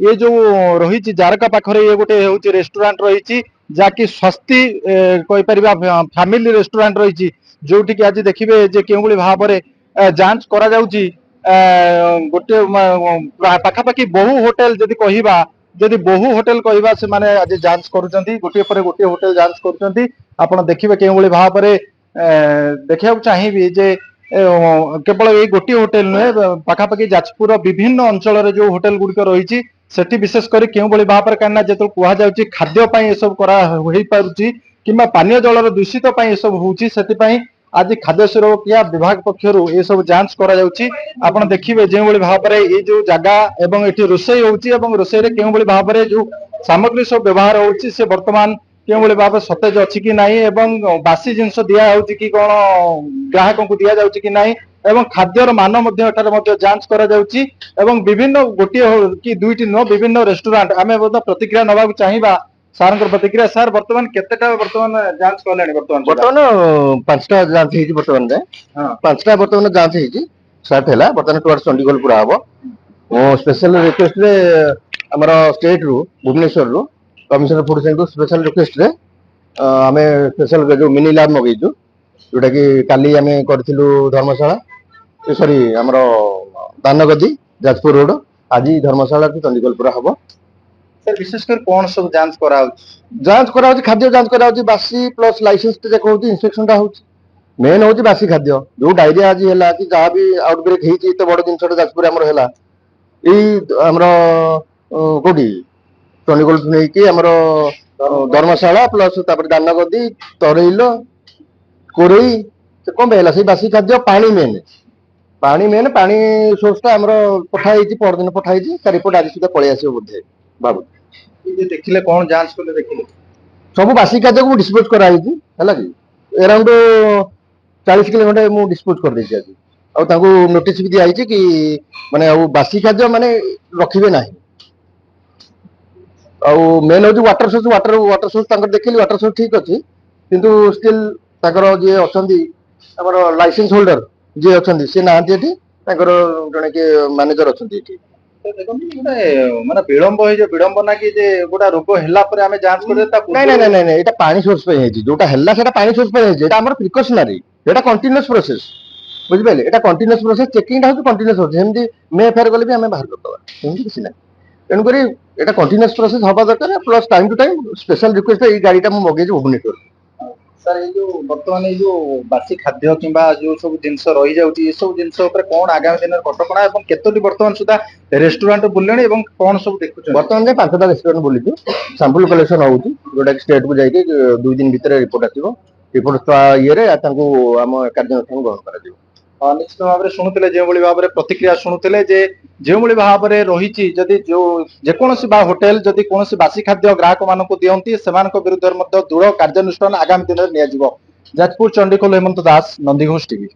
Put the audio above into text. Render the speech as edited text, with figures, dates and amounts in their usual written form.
ये जो रही जारका पाखरे ये गोटे हूँ रेस्टोरेंट रही जहाँकि स्वस्ति फैमिली रेस्टोरेंट रही जो आज देखिए जे के भाव में जांच करा गोटे पाखापाखि बहु होटेल जदि कहवा जदि बहु होटेल कहवा से माने आज जांच करुँच गोटे पर गोटे होटेल जांच करुँच देखिए के भाव में देखा चाहिए जे केवल ये गोटे होटेल नुहे पाखापाखि जाजपुर विभिन्न अंचल जो होटेल गुड़िक रही सेठी विशेषकर क्यों भाव में कहीं जो कहुच्छी खाद्यपाई ये सब करा पानीय जलर दूषित सब होती आज खाद्य सुरक्षा विभाग पक्षर ये सब जांच करा देखिए जो भाव में ये जो जगह एवं ये रोषे होषे के भाव में जो सामग्री सब व्यवहार होती बर्तमान के भाव सतेज अच्छी कि ना एवं बासी जिनस दिया कि कौन ग्राहक को दि जाऊँगी कि ना एवं खाद्यर मान जांच करा एवं विभिन्न गोटे कि दुईटी नुह विभिन्न रेस्टोरेंट आम प्रतिक्रिया नवा चाहिए सार प्रतिक्रिया सार बर्तमान केतेटा बर्तमान जांच कले बर्तमान 5टा जांच होती बर्तमान 5टा बर्तमान जांच होती स्टार्ट है बर्तमान टुवर्ड्स चंडीगढ़ पूरा हम मो स्पेशल रिक्वेस्ट रे हमर स्टेट रु भुवनेश्वर रु commissioner food science special request रे आमे स्पेशल जो मिनी लैब मगेजु जोटा कि काली आमे करथिलु धर्मशाला सॉरी हमर दानगदी जाजपुर रोड आज धर्मशाला टू चंडीगढ़ पूरा हम सर विशेषकर कौन सब जांच करा खाद्य जांच करा बासी प्लस लाइसेंस चेक होती इंस्पेक्शन टा होती मेन होती बासी खाद्य जो डायरिया आज है कि जहाँ भी आउटब्रेक होती एत बड़ जिनसा जाजपुर आमर है यही कौटी चंडीगढ़ नहीं आमर धर्मशाला प्लस दानगदी तरेल कोरई कौन है से बासी खाद्य पानी मेन पानी सोर्स टा पठाई परदिन पठाई रिपोर्ट आज सुधा पलि आस बोधे बाबू देखिले कौन जांच कले देखिले सब बासी खाद्य को डिस्पोज कराई कि अराउंड 40 किलो खंडे मु डिस्पोज कर देछि आज आ नोटिस भी दिया कि माने बासी खाद्य माने रखिबे नाही मेन हूँ वाटर सोर्स देखिली वाटर सोर्स ठीक अच्छी किंतु स्टिल जी अच्छा लाइसेंस होल्डर जी अच्छा सी ना जड़े के मैनेजर अच्छा माने विलंब विडंबना कि गोटा रोग हैला पर आमे जांच कर नहीं एटा पानी सोर्स पे है जोटा हैला सेटा पानी सोर्स पे है एटा हमर प्रिकॉशनरी एटा कंटीन्यूअस प्रोसेस बुझ पाइले एटा कंटीन्यूअस प्रोसेस चेकिंग टा हो कंटीन्यूअस हो जेमदी मे फेर गले भी हमें बाहर कर दवा सेमदी किसी ना तेणुक एटा कंटीन्यूअस प्रोसेस हवा दरकार plus time to time special request ए गाड़ीटा मु मगे भुवनेश्वर सर ये जो वर्तमान ये जो बासी खाद्य किंबा जो सब जिनस रही जाउची ये सब जिनस ऊपर कोन आगामी दिन कटकणा एवं केतोटी वर्तमान सुधा रेस्टोरेंट बुललेनी एवं कोन सब देखुछ वर्तमान जे 5टा रेस्टोरेंट बुलिछु सैंपल कलेक्शन होउची जोटा कि स्टेट को जाई के 2 दिन भीतर रिपोर्ट आसीबो रिपोर्ट ये रे तांको हम कार्यानुष्ठान ग्रहण करा दिबो निश्चित भाव में शुणुले जो भाव में प्रतिक्रिया शुणुले जो भाव में रही जदि जो जेकोसी होटेल जदि कौन बासी खाद्य ग्राहक मान दिखती से विरुद्ध दृढ़ कार्यानुष्ठान आगामी दिन में जाजपुर चंडीखोल हेमंत दास नंदीघोष टीवी।